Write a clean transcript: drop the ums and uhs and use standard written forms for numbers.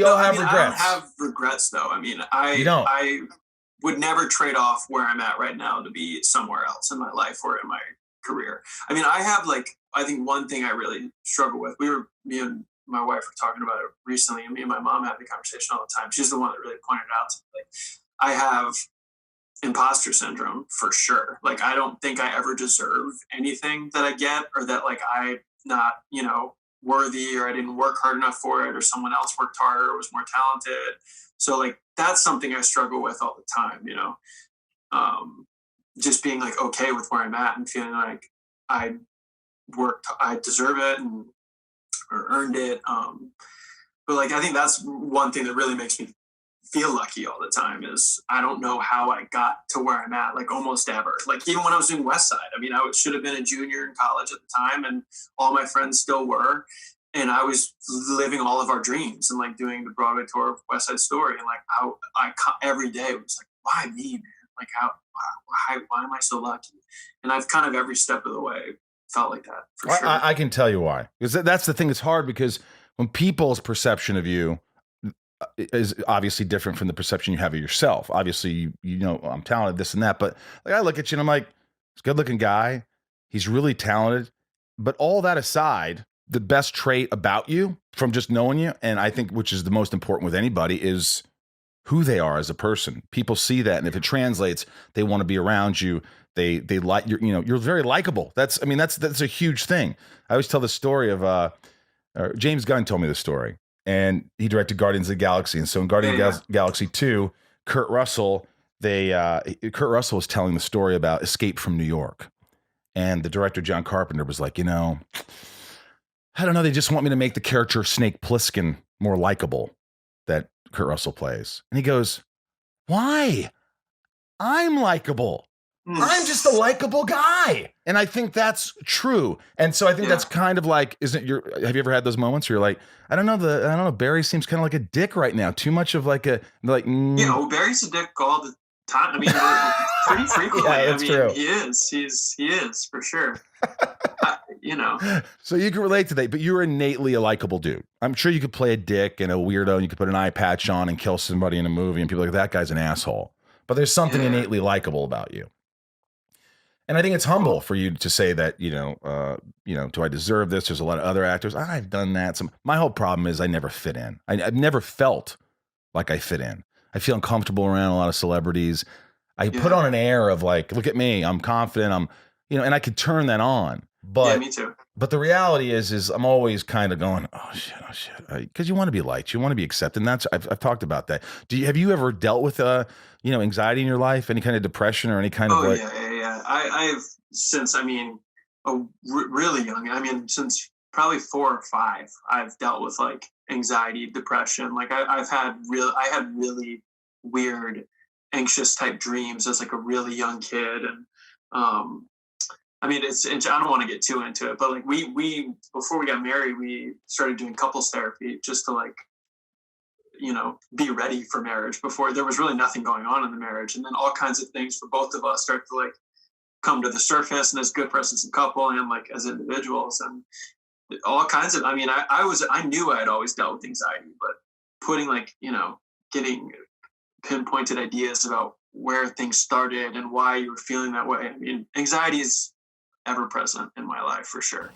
We all have regrets. I don't have regrets though. I mean, You don't. I would never trade off where I'm at right now to be somewhere else in my life or in my career. I mean, I think one thing I really struggle with, me and my wife were talking about it recently, and me and my mom have the conversation all the time. She's the one that really pointed it out to me. Like, I have imposter syndrome for sure. Like, I don't think I ever deserve anything that I get, or that like I'm not, worthy, or I didn't work hard enough for it, or someone else worked harder or was more talented. So like, that's something I struggle with all the time, just being like okay with where I'm at and feeling like I deserve it or earned it. But like, I think that's one thing that really makes me feel lucky all the time is I don't know how I got to where I'm at, like almost ever. Like even when I was doing West Side, I mean, I should have been a junior in college at the time, and all my friends still were. And I was living all of our dreams and like doing the Broadway tour of West Side Story. And like I every day was like, why me, man? Like why am I so lucky? And I've kind of every step of the way felt like that for sure. I can tell you why. Because that's the thing. It's hard because when people's perception of you is obviously different from the perception you have of yourself. Obviously, I'm talented, this and that. But like, I look at you and I'm like, he's a good looking guy. He's really talented. But all that aside, the best trait about you from just knowing you, and I think which is the most important with anybody, is who they are as a person. People see that, and if it translates, they want to be around you. They like you're very likable. That's a huge thing. I always tell the story of James Gunn told me the story, and he directed Guardians of the Galaxy. And so in Guardians of the Galaxy 2, Kurt Russell was telling the story about Escape from New York, and the director John Carpenter was like, I don't know, they just want me to make the character Snake Plissken more likable that Kurt Russell plays. And he goes, why? I'm likable. I'm just a likable guy. And I think that's true. And so I think that's kind of like, have you ever had those moments where you're like, I don't know, Barry seems kind of like a dick right now. Too much of like Barry's a dick all the time. I mean, pretty frequently. Yeah, that's true. He is for sure. So you can relate to that, but you're innately a likable dude. I'm sure you could play a dick and a weirdo, and you could put an eye patch on and kill somebody in a movie, and people are like, that guy's an asshole. But there's something innately likable about you. And I think it's humble for you to say that, do I deserve this? There's a lot of other actors. I've done that. My whole problem is I never fit in. I've never felt like I fit in. I feel uncomfortable around a lot of celebrities. I put on an air of like, look at me, I'm confident, and I could turn that on. But me too. But the reality is I'm always kind of going, oh shit, because you want to be liked, you want to be accepted. And that's I've talked about that. Have you ever dealt with anxiety in your life, any kind of depression or any kind of like? Yeah. I've since really young. Since probably 4 or 5, I've dealt with like anxiety, depression. Like I had really weird, anxious type dreams as like a really young kid, and I don't want to get too into it, but like we before we got married, we started doing couples therapy just to like, be ready for marriage before there was really nothing going on in the marriage. And then all kinds of things for both of us start to like come to the surface, and as good for us as a couple and like as individuals, and all kinds of, I knew I had always dealt with anxiety, but putting like, getting pinpointed ideas about where things started and why you were feeling that way. Anxiety is ever present in my life for sure.